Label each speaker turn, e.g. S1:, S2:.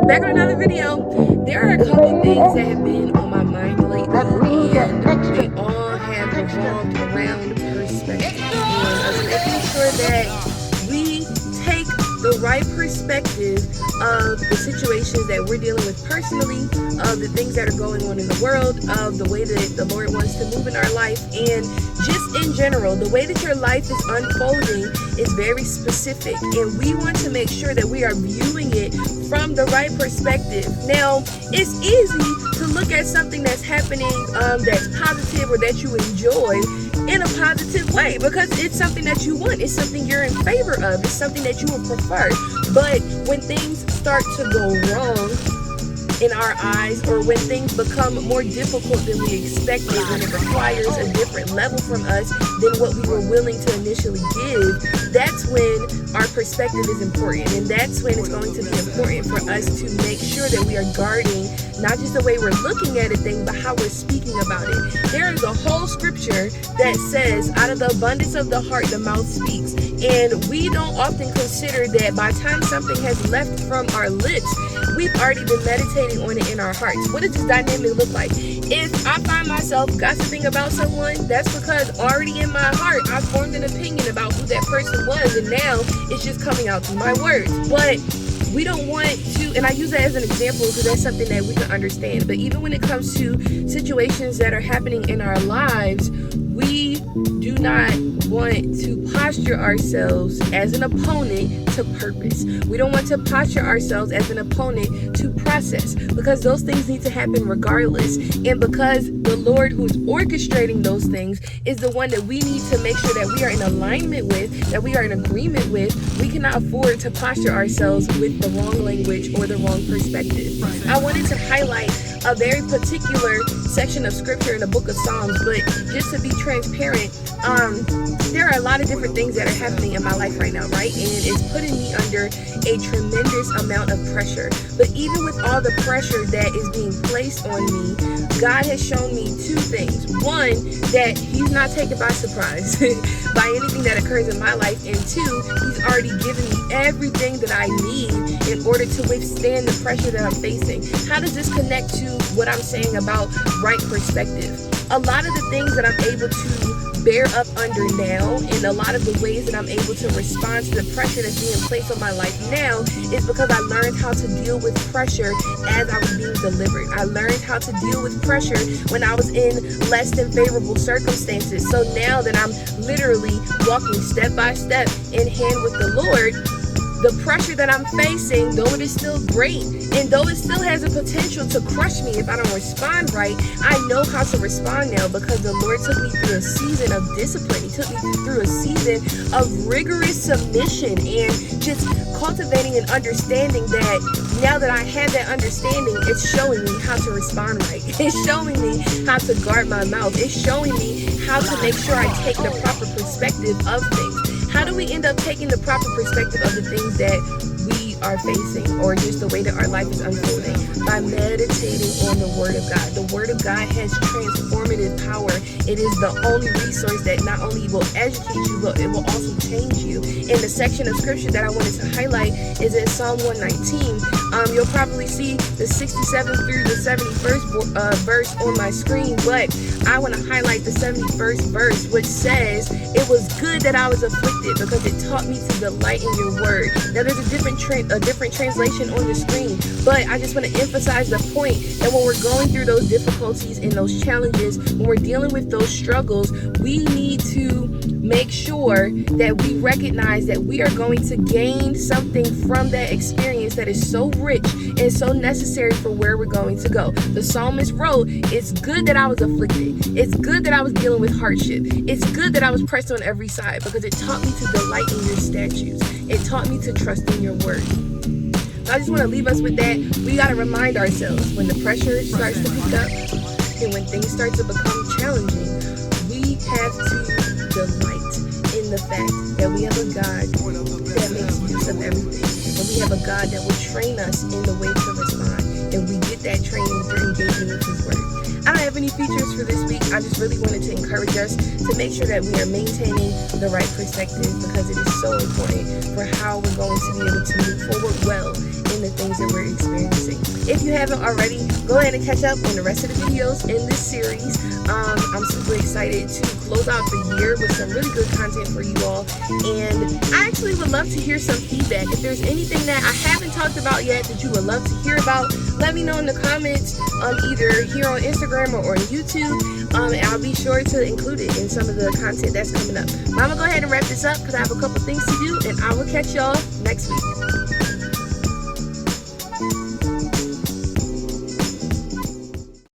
S1: back on another video. There are a couple things that have been on my mind lately, and they all have revolved around perspective and us making sure that we take the right perspective of the situations that we're dealing with personally, of the things that are going on in the world, of the way that the Lord wants to move in our life, and just in general, the way that your life is unfolding is very specific, and we want to make sure that we are viewing it from the right perspective. Now, it's easy to look at something that's happening that's positive or that you enjoy in a positive way because it's something that you want, it's something you're in favor of, it's something that you would prefer. But when things start to go wrong in our eyes, or when things become more difficult than we expected, when it requires a different level from us than what we were willing to initially give, that's when our perspective is important, and that's when it's going to be important for us to make sure that we are guarding not just the way we're looking at a thing, but how we're speaking about it. There is a whole scripture that says, out of the abundance of the heart, the mouth speaks. And we don't often consider that by the time something has left from our lips, we've already been meditating on it in our hearts. What does this dynamic look like? If I find myself gossiping about someone, that's because already in my heart, I formed an opinion about who that person was, and now it's just coming out through my words. But we don't want to, and I use that as an example because that's something that we can understand. But even when it comes to situations that are happening in our lives, we do not want to posture ourselves as an opponent to purpose. We don't want to posture ourselves as an opponent to process, because those things need to happen regardless. And because the Lord who's orchestrating those things is the one that we need to make sure that we are in alignment with, that we are in agreement with, we cannot afford to posture ourselves with the wrong language or the wrong perspective. I wanted to highlight a very particular section of scripture in the book of Psalms, but just to be transparent, there are a lot of different things that are happening in my life right now, right? And it's putting me under a tremendous amount of pressure. But even with all the pressure that is being placed on me, God has shown me two things. One, that He's not taken by surprise by anything that occurs in my life. And two, He's already given me everything that I need in order to withstand the pressure that I'm facing. How does this connect to what I'm saying about right perspective? A lot of the things that I'm able to bear up under now, and a lot of the ways that I'm able to respond to the pressure that's being placed on my life now, is because I learned how to deal with pressure as I was being delivered. I learned how to deal with pressure when I was in less than favorable circumstances. So now that I'm literally walking step by step in hand with the Lord, the pressure that I'm facing, though it is still great, and though it still has a potential to crush me if I don't respond right, I know how to respond now because the Lord took me through a season of discipline. He took me through a season of rigorous submission and just cultivating an understanding that now that I have that understanding, it's showing me how to respond right. It's showing me how to guard my mouth. It's showing me how to make sure I take the proper perspective of things. How do we end up taking the proper perspective of the things that we are facing, or just the way that our life is unfolding? By meditating on the Word of God. The Word of God has transformative power. It is the only resource that not only will educate you, but it will also change you. And the section of scripture that I wanted to highlight is in Psalm 119. You'll probably see the 67th through the 71st verse on my screen, but I want to highlight the 71st verse, which says, "It was good that I was afflicted, because it taught me to delight in your word." Now, there's a different translation on the screen, but I just want to emphasize the point that when we're going through those difficulties and those challenges, when we're dealing with those struggles, we need to make sure that we recognize that we are going to gain something from that experience that is so rich and so necessary for where we're going to go. The psalmist wrote, "It's good that I was afflicted. It's good that I was dealing with hardship. It's good that I was pressed on every side, because it taught me to delight in your statutes. It taught me to trust in your word." So I just want to leave us with that. We got to remind ourselves when the pressure starts to pick up and when things start to become challenging, we have to delight in the fact that we have a God that makes use of everything. And we have a God that will train us in the way to respond. And we get that training through engaging with His Word. I don't have any features for this week. I just really wanted to encourage us to make sure that we are maintaining the right perspective, because it is so important for how we're going to be able to move forward well in the things things that we're experiencing. If you haven't already, go ahead and catch up on the rest of the videos in this series. I'm super excited to close out the year with some really good content for you all, and I actually would love to hear some feedback. If there's anything that I haven't talked about yet that you would love to hear about, let me know in the comments, either here on Instagram or on YouTube, and I'll be sure to include it in some of the content that's coming up. But I'm gonna go ahead and wrap this up because I have a couple things to do, and I will catch y'all next week.